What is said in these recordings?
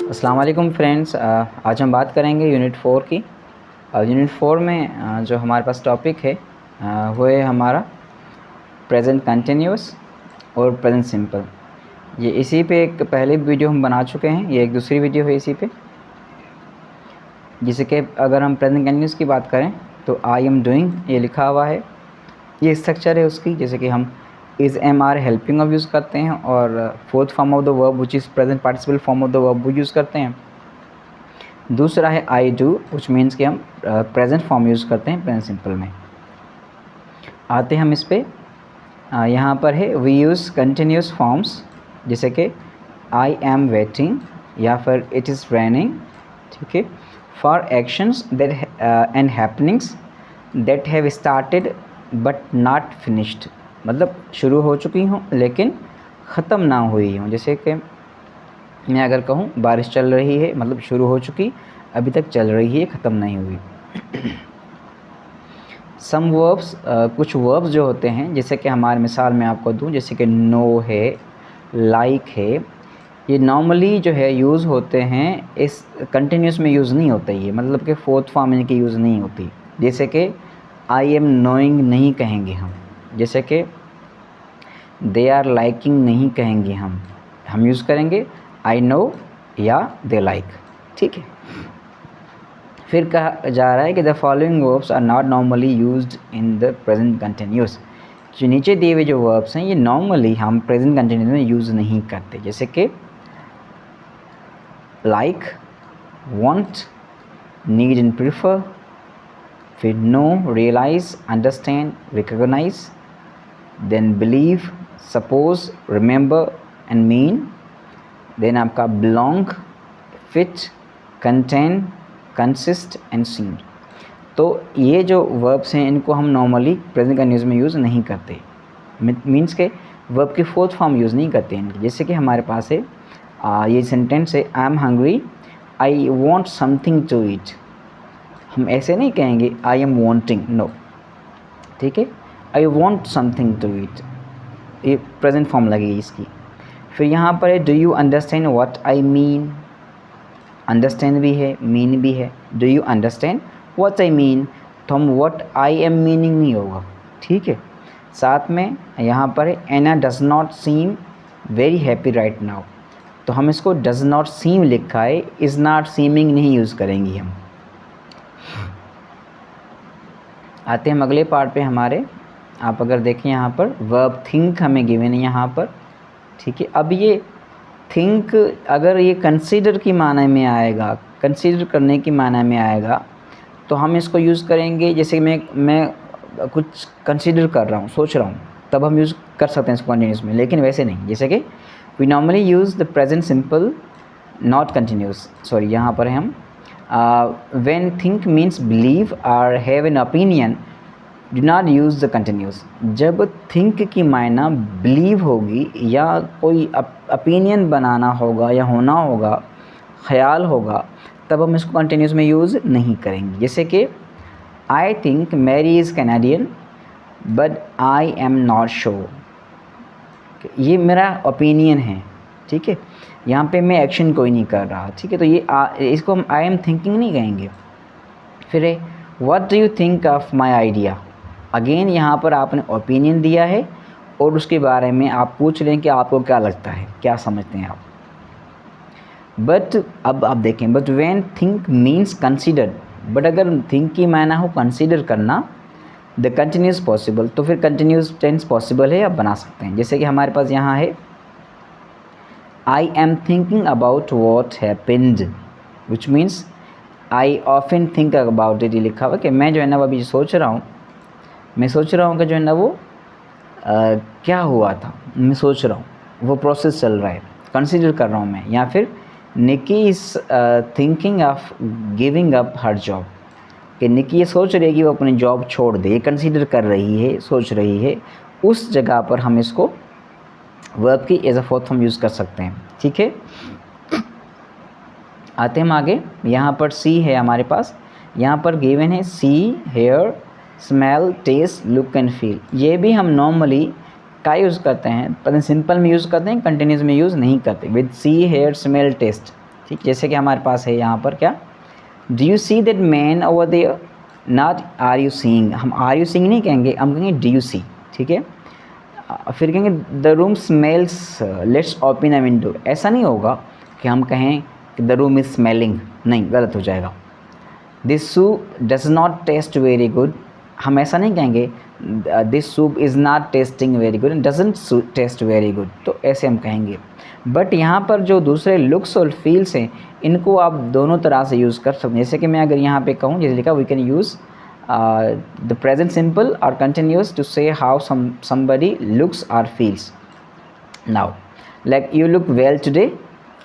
अस्सलाम वालेकुम फ्रेंड्स। आज हम बात करेंगे यूनिट 4 की। यूनिट 4 में जो हमारे पास टॉपिक है वो है हमारा प्रेजेंट कंटिन्यूस और प्रेजेंट सिंपल। ये इसी पे एक पहले वीडियो हम बना चुके हैं, ये एक दूसरी वीडियो है इसी पे। जैसे कि अगर हम प्रेजेंट कंटिन्यूस की बात करें तो आई एम डूइंग ये लिखा हुआ है, ये स्ट्रक्चर है उसकी। जैसे कि हम is am are helping of use करते हैं और fourth form of the verb which is present participle form of the verb वो यूज़ करते हैं। दूसरा है आई डू, विच मीन्स कि हम प्रेजेंट फॉर्म यूज़ करते हैं प्रेजेंट सिंपल में। आते हम इस पे, यहाँ पर है वी यूज़ कंटिन्यूस फॉर्म्स, जैसे कि आई एम वेटिंग या फिर इट इज़ रेनिंग, ठीक है, for actions that and happenings that have started but not finished, मतलब शुरू हो चुकी हूँ लेकिन ख़त्म ना हुई हूँ। जैसे कि मैं अगर कहूँ बारिश चल रही है, मतलब शुरू हो चुकी, अभी तक चल रही है, ख़त्म नहीं हुई। सम वर्ब्स, कुछ वर्ब्स जो होते हैं, जैसे कि हमारे मिसाल में आपको दूँ, जैसे कि नो है, लाइक है, ये नॉर्मली जो है यूज़ होते हैं, इस कंटिन्यूस में यूज़ नहीं होता ये, मतलब कि फोर्थ फॉर्म इनकी यूज़ नहीं होती। जैसे कि आई एम नोइंग नहीं कहेंगे हम, जैसे कि दे आर लाइकिंग नहीं कहेंगे हम यूज़ करेंगे आई नो या दे लाइक, ठीक है। फिर कहा जा रहा है कि the following verbs are not normally used in the present continuous. जो नीचे दिए हुए जो वर्ब्स हैं ये नॉर्मली हम प्रेजेंट कंटिन्यूस में यूज़ नहीं करते, जैसे कि like, want, need and prefer, फिर know, realise, understand, recognise, then believe, suppose, remember and mean, then आपका belong, fit, contain, consist and seem. तो ये जो वर्ब्स हैं इनको हम नॉर्मली प्रेजेंट कंटिन्यूस में यूज़ नहीं करते, मीन्स के वर्ब की फोर्थ फॉर्म यूज़ नहीं करते इनकी। जैसे कि हमारे पास है ये सेंटेंस है I am hungry, I want something to eat, हम ऐसे नहीं कहेंगे आई एम वॉन्टिंग, नो, ठीक है, I want something to eat, ये प्रेजेंट फॉर्म लगेगी इसकी। फिर यहाँ पर है do you understand what I mean, understand भी है, मीन भी है। Do you understand what I mean, तो हम व्हाट आई एम मीनिंग नहीं होगा, ठीक है। साथ में यहाँ पर है Anna does not seem very happy right now, तो हम इसको डज नॉट सीम लिखा है, इज़ नॉट सीमिंग नहीं यूज़ करेंगे हम। आते हैं हम अगले पार्ट पे हमारे। आप अगर देखें यहाँ पर वर्ब थिंक हमें गिवन है यहाँ पर, ठीक है। अब ये थिंक अगर ये कंसीडर की माने में आएगा, कंसीडर करने की माने में आएगा, तो हम इसको यूज़ करेंगे। जैसे मैं कुछ कंसीडर कर रहा हूँ, सोच रहा हूँ, तब हम यूज़ कर सकते हैं इसको कंटिन्यूस में, लेकिन वैसे नहीं। जैसे कि we normally use the present simple not continuous, sorry यहाँ पर है हम व्हेन थिंक मीन्स बिलीव और have an opinion do not use the continuous. जब थिंक की मायना बिलीव होगी या कोई ओपिनियन बनाना होगा या होना होगा, ख्याल होगा, तब हम इसको कंटिन्यूस में यूज़ नहीं करेंगे। जैसे कि I think Mary is Canadian but I am not sure, ये मेरा ओपिनियन है, ठीक है, यहाँ पे मैं एक्शन कोई नहीं कर रहा, ठीक है। तो ये इसको हम आई एम थिंकिंग नहीं कहेंगे। फिर है what do you think of my idea, again यहाँ पर आपने ओपिनियन दिया है और उसके बारे में आप पूछ रहे हैं कि आपको क्या लगता है, क्या समझते हैं आप। बट अब आप देखें, but when think means consider, but अगर थिंक की मायना हो कंसीडर करना, द कंटिन्यूस पॉसिबल, तो फिर कंटिन्यूस टेंस पॉसिबल है, आप बना सकते हैं। जैसे कि हमारे पास यहाँ है I am thinking about what happened, which means I often think about it, ये लिखा हुआ कि मैं जो है ना वो अभी सोच रहा हूँ, मैं सोच रहा हूँ कि जो है ना वो क्या हुआ था, मैं सोच रहा हूँ, वो प्रोसेस चल रहा है, कंसीडर कर रहा हूँ मैं। या फिर Nikki is thinking of giving up her job, कि निकी ये सोच रही है कि वो अपनी जॉब छोड़ दे, ये कंसीडर कर रही है, सोच रही है, उस जगह पर हम इसको वर्ब की as a fourth form use कर सकते हैं, ठीक है। आते हम आगे, यहाँ पर सी है हमारे पास, यहाँ पर गिवन है see, hear, smell, taste, look and feel. ये भी हम नॉर्मली का यूज़ करते हैं, पर सिंपल में यूज़ करते हैं, कंटिन्यूस में यूज़ नहीं करते। With see, hear, smell, taste, ठीक, जैसे कि हमारे पास है यहाँ पर क्या, do you see that man over there, not are you seeing. हम आर यू सीइंग नहीं कहेंगे, हम कहेंगे डू यू सी। ठीक है, फिर कहेंगे the room smells, let's open a window. ऐसा नहीं होगा कि हम कहें कि द रूम इज़ स्मेलिंग, नहीं, गलत हो जाएगा। This soup does not taste very good, हम ऐसा नहीं कहेंगे this soup is not tasting very good, doesn't taste very good, तो ऐसे हम कहेंगे। बट यहाँ पर जो दूसरे लुक्स और फील्स हैं, इनको आप दोनों तरह से यूज़ कर सकते हैं। जैसे कि मैं अगर यहाँ पे कहूँ, जैसे लिखा, we can use the present simple और continuous to say how somebody looks और feels. Now like you look well today,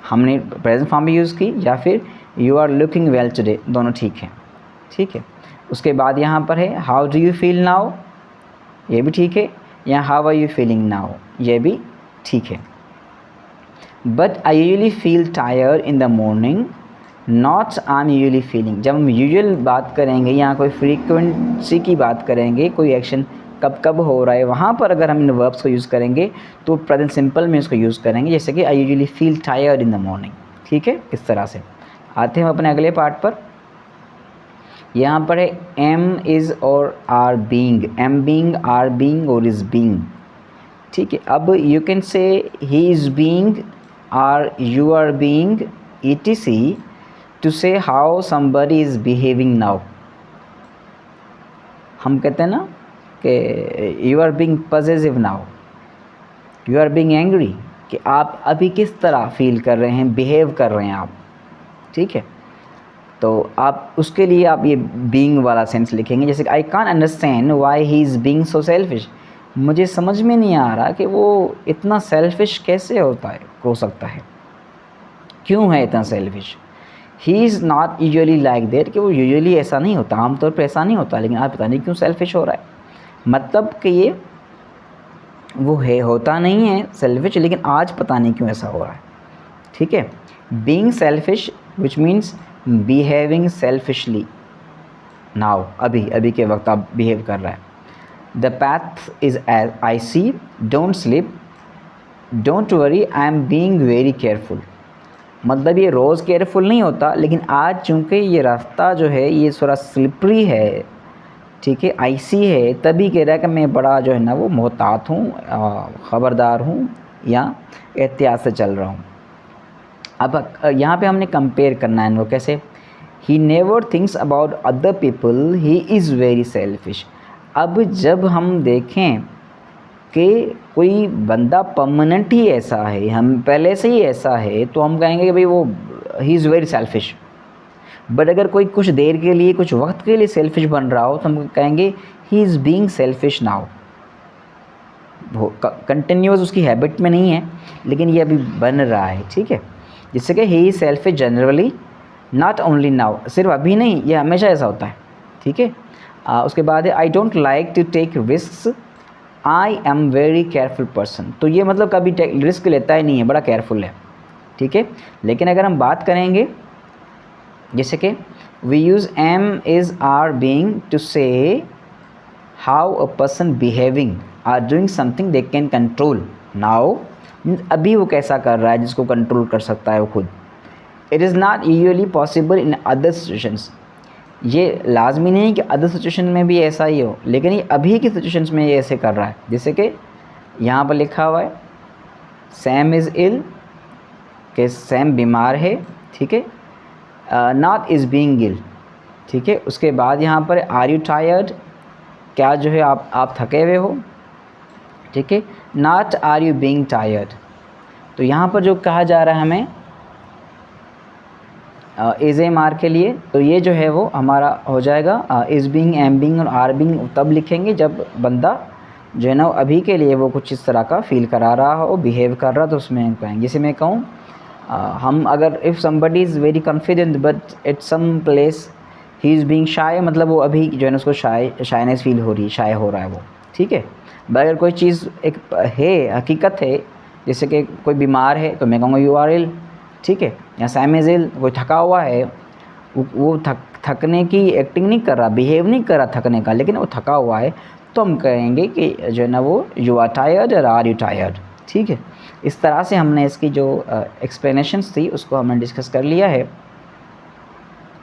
हमने प्रेजेंट फॉर्म भी यूज़ की, या फिर you are looking well today, दोनों ठीक है। ठीक है, उसके बाद यहाँ पर है how do you feel now, ये भी ठीक है, या how are you feeling now, ये भी ठीक है। But I usually feel tired in the morning, not I am usually feeling. जब हम यूजुअल बात करेंगे, यहाँ कोई फ्रीक्वेंसी की बात करेंगे, कोई एक्शन कब कब हो रहा है, वहाँ पर अगर हम इन वर्ब्स को यूज़ करेंगे तो प्रेजेंट सिंपल में इसको यूज़ करेंगे, जैसे कि आई usually feel tired in the morning. ठीक है, इस तरह से। आते हैं अपने अगले पार्ट पर। यहाँ पर है एम इज़ और are being, am being, are being और इज़ बीइंग। ठीक है, अब you can say he is being और you are being etc to say how somebody is behaving now. हम कहते हैं ना कि you are being positive now, you are being angry, कि आप अभी किस तरह फील कर रहे हैं, बिहेव कर रहे हैं आप। ठीक है, तो आप उसके लिए आप ये बीइंग वाला सेंस लिखेंगे, जैसे आई can't understand why he is being so selfish, मुझे समझ में नहीं आ रहा कि वो इतना सेल्फिश कैसे हो सकता है, क्यों है इतना selfish. He is not usually like that, कि वो यूजुअली ऐसा नहीं होता, आमतौर पर ऐसा नहीं होता, लेकिन आप पता नहीं क्यों सेल्फिश हो रहा है। मतलब कि ये वो है, होता नहीं है सेल्फिश, लेकिन आज पता नहीं क्यों ऐसा हो रहा है। ठीक है, being selfish which means behaving selfishly now, अभी के वक्त आप बिहेव कर रहा है। The path is as I see, don't slip, don't worry, I am being very careful. मतलब ये रोज़ केयरफुल नहीं होता, लेकिन आज चूँकि ये रास्ता जो है ये थोड़ा स्लिपरी है, ठीक है, आईसी है, तभी कह रहा है कि मैं बड़ा जो है ना वो मोहतात हूँ, ख़बरदार हूँ, या एहतियात से चल रहा हूँ। अब यहाँ पे हमने कंपेयर करना है इनको, कैसे, he never thinks about other people, he is very selfish. अब जब हम देखें कि कोई बंदा परमानेंट ही ऐसा है, हम पहले से ही ऐसा है, तो हम कहेंगे कि भाई वो he is very selfish. But अगर कोई कुछ देर के लिए, कुछ वक्त के लिए सेल्फिश बन रहा हो, तो हम कहेंगे ही is being selfish now. Continuous उसकी हैबिट में नहीं है, लेकिन ये अभी बन रहा है। ठीक है, जिससे कि he is selfish generally, not only now, सिर्फ अभी नहीं, ये हमेशा ऐसा होता है। ठीक है, उसके बाद है I don't like to take risk, I am very careful person. तो ये मतलब कभी रिस्क लेता ही नहीं है, बड़ा केयरफुल है। ठीक है, लेकिन अगर हम बात करेंगे जैसे कि we use am is are being to say how a person behaving or doing something they can control now, अभी वो कैसा कर रहा है जिसको कंट्रोल कर सकता है वो खुद। It is not usually possible in other situations, ये लाजमी नहीं कि अदर सिचुएशन में भी ऐसा ही हो, लेकिन ये अभी की सिचुएशंस में ये ऐसे कर रहा है। जैसे कि यहाँ पर लिखा हुआ है सैम इज़ इल, कि सैम बीमार है। ठीक है, नॉट इज़ बीइंग इल। ठीक है, उसके बाद यहाँ पर आर यू टायर्ड, क्या जो है आप थके हुए हो। ठीक है, not are you being tired. तो यहाँ पर जो कहा जा रहा है हमें इज़ एम आर के लिए, तो ये जो है वो हमारा हो जाएगा इज़ बीइंग, एम बीइंग और आर बीइंग तब लिखेंगे जब बंदा जो है ना अभी के लिए वो कुछ इस तरह का फील करा रहा हो, बिहेव कर रहा, तो उसमें कहेंगे। जैसे मैं कहूँ हम अगर if somebody is very confident but at some place he is being shy, मतलब वो अभी जो है ना उसको शायनेस फील हो रही है, शाय हो रहा है वो। ठीक है, अगर कोई चीज़ एक है, हकीकत है, जैसे कि कोई बीमार है तो मैं कहूँगा यू आर इल। ठीक है, या सैम इज़ इल, कोई थका हुआ है, वो थकने की एक्टिंग नहीं कर रहा, बिहेव नहीं कर रहा थकने का, लेकिन वो थका हुआ है, तो हम कहेंगे कि जो है ना वो यू आर टायर्ड और आर यू टायर्ड। ठीक है, इस तरह से हमने इसकी जो एक्सप्लेनेशंस थी उसको हमने डिस्कस कर लिया है।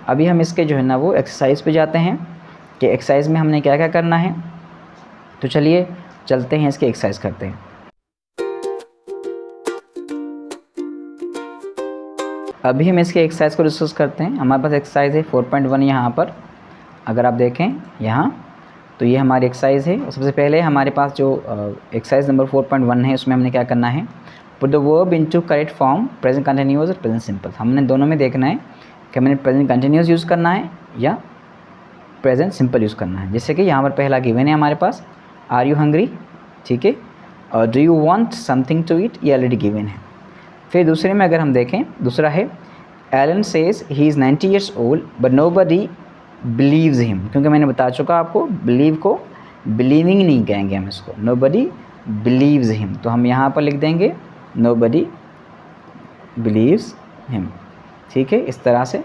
अभी हम इसके जो है ना वो एक्सरसाइज पे जाते हैं कि एक्सरसाइज में हमने क्या क्या करना है। तो चलिए चलते हैं, इसकी एक्सरसाइज करते हैं। अभी हम इसके एक्सरसाइज को डिस्कस करते हैं। हमारे पास एक्सरसाइज है 4.1 यहाँ पर, अगर आप देखें यहाँ तो ये हमारी एक्सरसाइज है। सबसे पहले हमारे पास जो एक्सरसाइज नंबर 4.1 है उसमें हमने क्या करना है, put the verb into correct form, present continuous और प्रेजेंट सिंपल। हमने दोनों में देखना है कि हमने प्रेजेंट कंटिन्यूअस यूज़ करना है या प्रेजेंट सिंपल यूज़ करना है। जैसे कि यहाँ पर पहला गिवन है हमारे पास, आर यू हंग्री, ठीक है, और do you want something to eat, ये ऑलरेडी गिवन है। फिर दूसरे में अगर हम देखें, दूसरा है Alan says he is 90 years old but nobody believes him, क्योंकि मैंने बता चुका आपको बिलीव को बिलीविंग नहीं कहेंगे हम इसको, नोबडी बिलीव्स हिम। तो हम यहाँ पर लिख देंगे नोबडी बिलीव्स हिम, ठीक है, इस तरह से।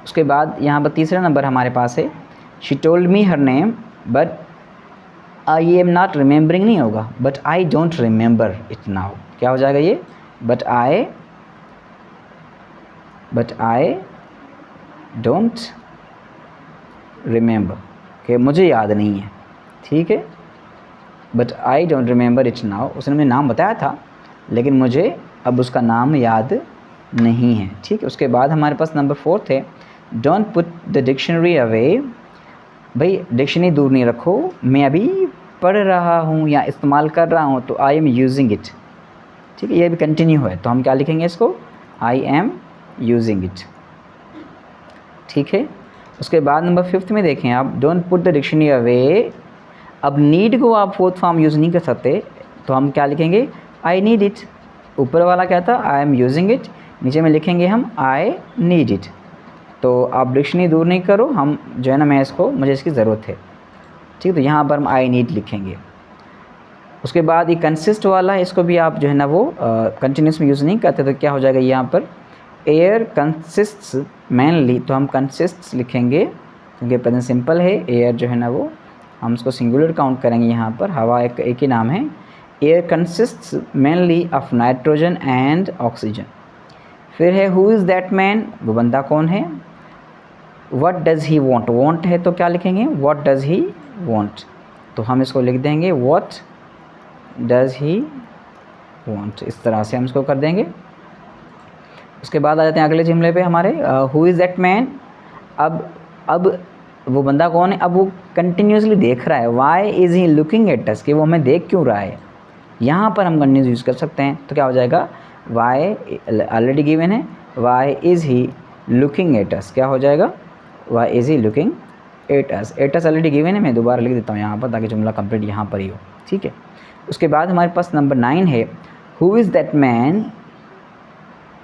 उसके बाद यहाँ पर तीसरा नंबर हमारे पास है, she told me her name but I am not remembering नहीं होगा, but I don't remember it now. क्या हो जाएगा ये, बट आई डोंट रिमेंबर, कि मुझे याद नहीं है, ठीक है, but I don't remember it now. उसने मुझे नाम बताया था लेकिन मुझे अब उसका नाम याद नहीं है, ठीक है। उसके बाद हमारे पास नंबर 4 है, don't put the dictionary away. भाई डिक्शनरी दूर नहीं रखो, मैं अभी पढ़ रहा हूँ या इस्तेमाल कर रहा हूँ, तो आई एम यूजिंग इट, ठीक है, ये भी कंटिन्यू है तो हम क्या लिखेंगे इसको, आई एम यूजिंग इट, ठीक है। उसके बाद नंबर 5 में देखें आप, don't put the dictionary away. अब नीड को आप फोर्थ फॉर्म यूज़ नहीं कर सकते तो हम क्या लिखेंगे, आई नीड इट। ऊपर वाला क्या था, आई एम यूजिंग इट, नीचे में लिखेंगे हम आई नीड इट। तो आप डिक्शनरी दूर नहीं करो, हम जो है ना मैं इसको, मुझे इसकी ज़रूरत है, ठीक है, तो यहाँ पर हम आई नीड लिखेंगे। उसके बाद ये कंसिस्ट वाला है, इसको भी आप जो है ना वो कंटिन्यूस में यूज़ नहीं करते, तो क्या हो जाएगा यहाँ पर, एयर कंसिस्ट्स मेनली, तो हम कंसिस्ट्स लिखेंगे क्योंकि प्रेजेंट सिंपल है। एयर जो है ना वो हम उसको सिंगुलर काउंट करेंगे, यहाँ पर हवा एक ही नाम है। Air consists mainly of nitrogen and oxygen. फिर है हु इज़ दैट मैन, वो बंदा कौन है। What does he want, want है तो क्या लिखेंगे, व्हाट डज़ ही वांट, तो हम इसको लिख देंगे व्हाट डज़ ही वांट, इस तरह से हम इसको कर देंगे। उसके बाद आ जाते हैं अगले जुमले पे हमारे, हु इज़ दैट मैन। अब वो बंदा कौन है, अब वो कंटिन्यूसली देख रहा है, why is he looking at us, कि वो हमें देख क्यों रहा है। यहाँ पर हम कंटिन्यूस यूज़ कर सकते हैं, तो क्या हो जाएगा, वाई ऑलरेडी गिवन है, why is he looking at us, क्या हो जाएगा, why is he looking at us. At us already given है, मैं दोबारा लिख देता हूँ यहाँ पर ताकि जुमला कंप्लीट यहाँ पर ही हो, ठीक है। उसके बाद हमारे पास नंबर 9 है, who is that man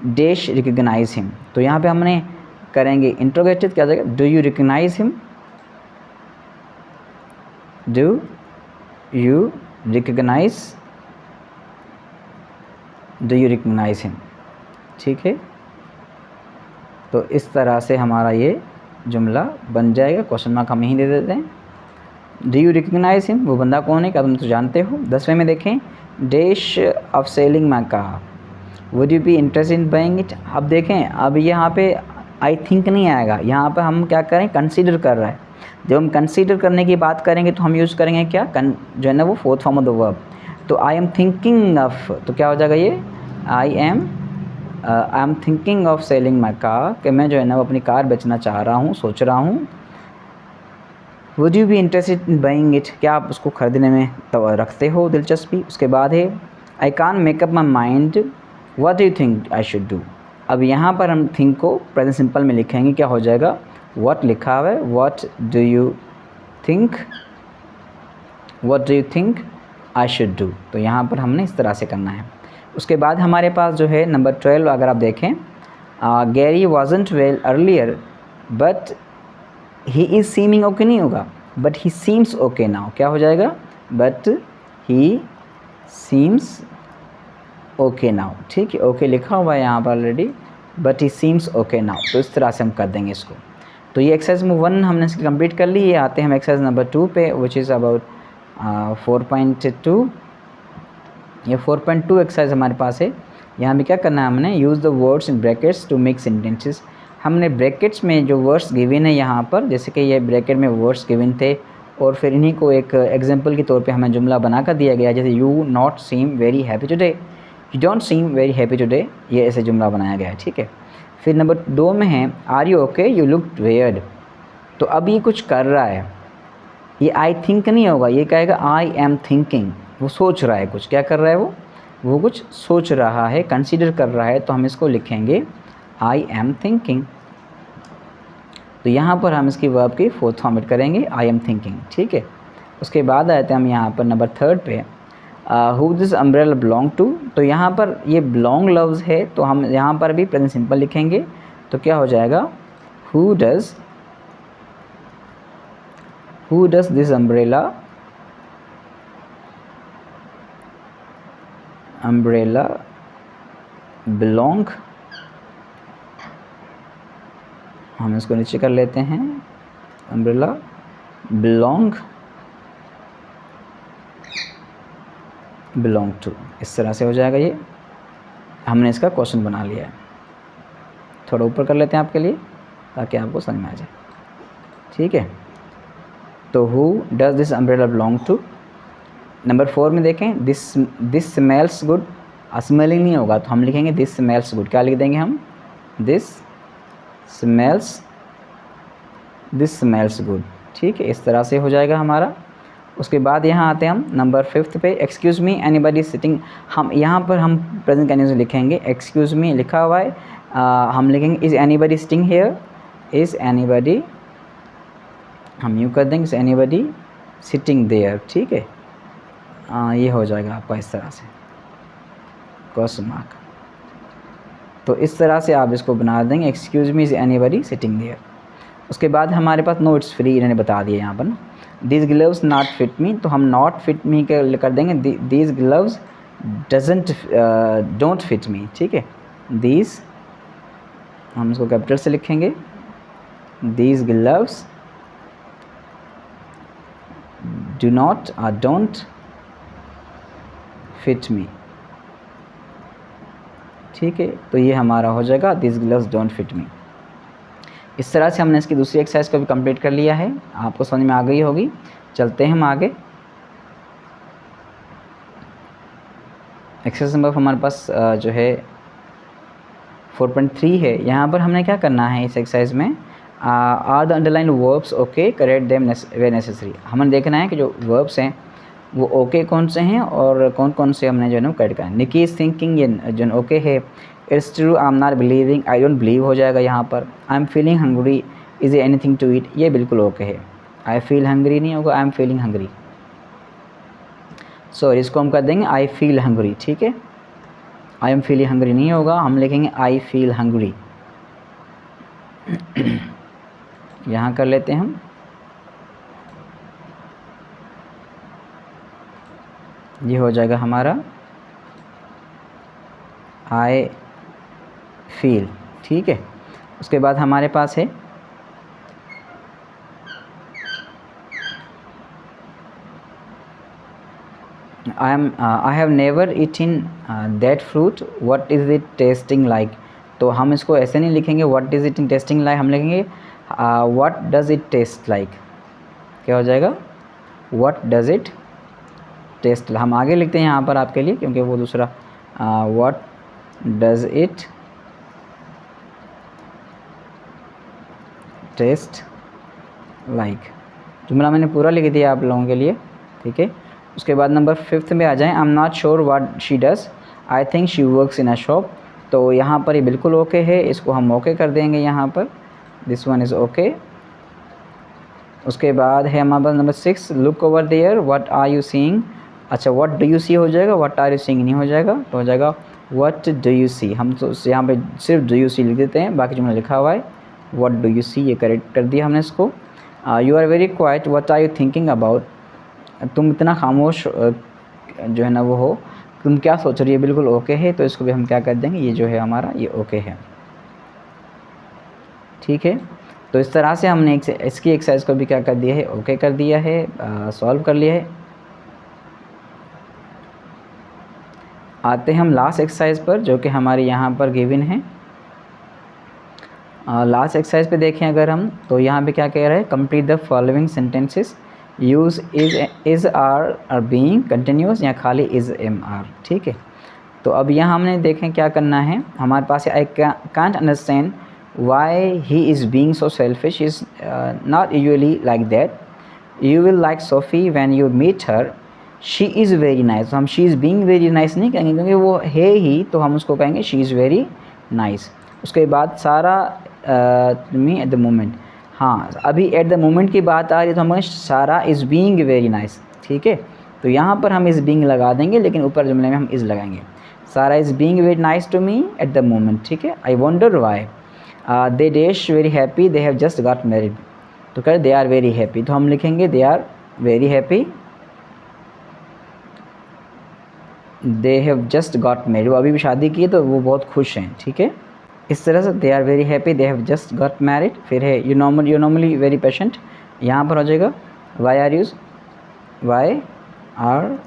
dash recognise him. तो यहाँ पे हमने करेंगे इंट्रोगेटिव, क्या जाएगा, do you recognise him, do you recognise, do you recognise him, ठीक है। तो इस तरह से हमारा ये जुमला बन जाएगा। क्वेश्चन मार्क हम यहीं दे देते हैं, डू यू रिकग्नाइज हिम, वो बंदा कौन है, क्या तुम तो जानते हो। 10वें में देखें, dash of selling my car, would you be interested in buying it. अब देखें, अब यहाँ पे आई थिंक नहीं आएगा, यहाँ पे हम क्या करें, कंसीडर कर रहा है। जब हम कंसीडर करने की बात करेंगे तो हम यूज़ करेंगे क्या, जो है ना वो fourth form of the verb. तो आई एम थिंकिंग ऑफ, तो क्या हो जाएगा ये, I am thinking of selling my car, कि मैं जो है ना वो अपनी कार बेचना चाह रहा हूँ, सोच रहा हूँ। Would you be interested in buying it, क्या आप उसको ख़रीदने में तो रखते हो दिलचस्पी। उसके बाद है, I can't make up my mind what do you think I should do. अब यहाँ पर हम थिंक को प्रेजेंट सिंपल में लिखेंगे, क्या हो जाएगा, व्हाट लिखा हुआ है, what do you think I should do. तो यहाँ पर हमने इस तरह से करना है। उसके बाद हमारे पास जो है नंबर 12, अगर आप देखें, Gary wasn't well earlier but he is seeming okay नहीं होगा, but he seems okay now, क्या हो जाएगा, but he seems okay now, ठीक है, ओके लिखा हुआ है यहाँ पर already, but he seems okay now. तो इस तरह से हम कर देंगे इसको। तो ये एक्सरसाइज में 1 हमने इसकी कंप्लीट कर ली। ये आते हैं हम एक्सरसाइज नंबर 2 पे, विच इज़ अबाउट 4.2। ये 4.2 एक्सरसाइज हमारे पास है। यहाँ भी क्या करना है हमने, use the words in brackets to make sentences. हमने ब्रैकेट्स में जो वर्ड्स गिवन है यहाँ पर, जैसे कि ये ब्रैकेट में वर्ड्स गिवन थे और फिर इन्हीं को एक एग्जांपल के तौर पे हमें जुमला बना कर दिया गया, जैसे you not seem very happy today, you don't seem very happy today, ये ऐसे जुमला बनाया गया है, ठीक है। फिर नंबर 2 में है are you okay, you look weird. तो अब ये कुछ कर रहा है, ये आई थिंक नहीं होगा, ये कहेगा आई एम थिंकिंग। वो सोच रहा है कुछ, क्या कर रहा है वो कुछ सोच रहा है, कंसीडर कर रहा है, तो हम इसको लिखेंगे आई एम थिंकिंग। तो यहाँ पर हम इसकी वर्ब की 4th फॉर्मेट करेंगे आई एम थिंकिंग, ठीक है। उसके बाद आते हैं हम यहाँ पर नंबर 3 पे, who this umbrella belong to. तो यहाँ पर ये बिलोंग लफ्ज़ है, तो हम यहाँ पर भी प्रेजेंट सिंपल लिखेंगे। तो क्या हो जाएगा, who does this umbrella belong, हम इसको नीचे कर लेते हैं, अम्ब्रेला बिलोंग टू, इस तरह से हो जाएगा। ये हमने इसका क्वेश्चन बना लिया है। थोड़ा ऊपर कर लेते हैं आपके लिए ताकि आपको समझ में आ जाए, ठीक है। तो who does this umbrella belong to. Number 4 में देखें, दिस स्मेल्स गुड। स्मेलिंग नहीं होगा तो हम लिखेंगे दिस स्मेल्स गुड। क्या लिख देंगे हम, दिस स्मेल्स गुड, ठीक है। इस तरह से हो जाएगा हमारा। उसके बाद यहाँ आते हैं हम नंबर 5 पे, एक्सक्यूज़ मी एनीबडी सिटिंग। हम यहाँ पर हम प्रेजेंट कंटिन्यूस लिखेंगे, एक्सक्यूज़ मी लिखा हुआ है, हम लिखेंगे is anybody sitting here, is anybody, हम यूँ कर देंगे इज़ एनीबडी सिटिंग देयर, ठीक है। ये हो जाएगा आपका इस तरह से क्वेश्चन मार्क। तो इस तरह से आप इसको बना देंगे, excuse me is anybody sitting there. उसके बाद हमारे पास नो इट्स फ्री, इन्होंने बता दिया यहाँ पर ना, this gloves not fit me, तो हम नॉट फिट मी कर देंगे this gloves don't fit me, ठीक है। दिस हम इसको कैपिटल से लिखेंगे, this gloves do not don't fit me, ठीक है। तो ये हमारा हो जाएगा this gloves don't fit me. इस तरह से हमने इसकी दूसरी एक्सरसाइज को भी कंप्लीट कर लिया है, आपको समझ में आ गई होगी। चलते हैं हम आगे। एक्सरसाइज नंबर हमारे पास जो है 4.3 है। यहाँ पर हमने क्या करना है इस एक्सरसाइज में, are the underline verbs okay, correct them where necessary. हमें देखना है कि जो वर्ब्स हैं वो ओके कौन से हैं और कौन कौन से हमने जो है ना करेक्ट करना है। निकी इज़ थिंकिंग, ये जो ओके है। It's true, I am not believing, I don't believe हो जाएगा यहाँ पर। I am feeling hungry, is anything to eat, ये बिल्कुल ओके है। आई फील हंग्री नहीं होगा, I am feeling hungry. Sorry, इसको हम कर देंगे आई फील हंग्री, ठीक है। आई एम फीलिंग हंग्री नहीं होगा, हम लिखेंगे आई फील हंग्री। यहाँ कर लेते हैं हम, ये हो जाएगा हमारा आई फील, ठीक है। उसके बाद हमारे पास है I have never eaten that fruit, what is it tasting like. तो हम इसको ऐसे नहीं लिखेंगे what is it tasting like, हम लिखेंगे what does it taste like. क्या हो जाएगा, व्हाट डज़ इट टेस्ट। हम आगे लिखते हैं यहाँ पर आपके लिए, क्योंकि वो दूसरा what does it taste like. जुमला मैंने पूरा लिख दिया आप लोगों के लिए, ठीक है। उसके बाद नंबर 5 में आ जाएं, आई am not sure what she does, I think she works in a shop. तो यहाँ पर ये बिल्कुल ओके है, इसको हम ओके कर देंगे यहाँ पर, दिस वन इज़ ओके। उसके बाद है हमारे पास number 6, look over there, what are you seeing. अच्छा, व्हाट डू यू सी हो जाएगा, व्हाट आर यू सीइंग नहीं हो जाएगा, तो हो जाएगा व्हाट डू यू सी। हम तो यहाँ पे सिर्फ डू यू सी लिख देते हैं, बाकी जुमला लिखा हुआ है व्हाट डू यू सी, ये करेक्ट कर दिया हमने इसको। You are very quite, what are you thinking about. तुम इतना खामोश जो है ना वो हो, तुम क्या सोच रही है, बिल्कुल ओके है। तो इसको भी हम क्या कर देंगे, ये जो है हमारा ये ओके है, ठीक है। तो इस तरह से हमने इसकी एक्सरसाइज को भी क्या कर दिया है, ओके कर दिया है, सॉल्व कर लिया है। आते हैं हम लास्ट एक्सरसाइज पर, जो कि हमारे यहाँ पर गिवन है। लास्ट एक्सरसाइज पे देखें अगर हम, तो यहाँ पे क्या कह रहा है, complete the following sentences, use is are being continuous या खाली इज़ एम आर। ठीक है, तो अब यहाँ हमने देखें क्या करना है। हमारे पास I can't understand why he is being so selfish, is not usually like that, you will like Sophie when you meet her, she is very nice. तो हम she is being very nice नहीं कहेंगे क्योंकि वो है ही, तो हम उसको कहेंगे शी इज़ वेरी नाइस। उसके बाद सारा मी एट द मोमेंट, हाँ अभी एट द मोमेंट की बात आ रही है तो हम सारा इज़ बीइंग वेरी नाइस। ठीक है, तो यहाँ पर हम इज़ बीइंग लगा देंगे, लेकिन ऊपर जुमले में हम इज़ लगाएंगे। Sara is being very nice to me at the moment. ठीक है, I wonder why they dash very happy, they have just got married. तो कह दे आर वेरी हैप्पी, तो हम लिखेंगे they are very happy, they have just got married, वो अभी भी शादी की है तो वो बहुत खुश हैं। ठीक है, इस तरह से they are very happy, they have just got married. फिर है यू नॉर्मली वेरी पेशेंट, यहाँ पर हो जाएगा why are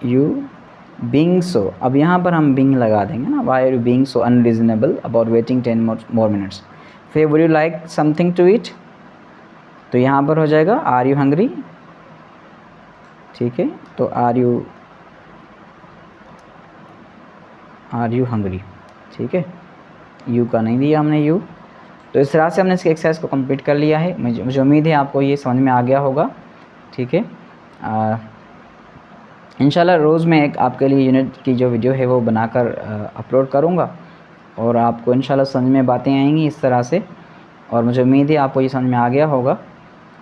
you being so, अब यहाँ पर हम बीइंग लगा देंगे ना, why are you being so unreasonable about waiting 10 more minutes। फिर would you like something to eat, तो यहाँ पर हो जाएगा आर यू हंग्री। ठीक है, तो आर यू हंग्री। ठीक है, यू का नहीं दिया हमने यू। तो इस तरह से हमने इसके एक्सरसाइज को कंप्लीट कर लिया है। मुझे उम्मीद है आपको ये समझ में आ गया होगा। ठीक है, इंशाल्लाह रोज़ मैं एक आपके लिए यूनिट की जो वीडियो है वो बनाकर अपलोड करूँगा और आपको इंशाल्लाह समझ में बातें आएंगी इस तरह से। और मुझे उम्मीद है आपको ये समझ में आ गया होगा,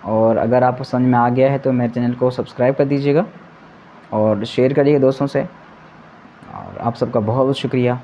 और अगर आपको समझ में आ गया है तो मेरे चैनल को सब्सक्राइब कर दीजिएगा और शेयर करिएगा दोस्तों से। और आप सबका बहुत बहुत शुक्रिया।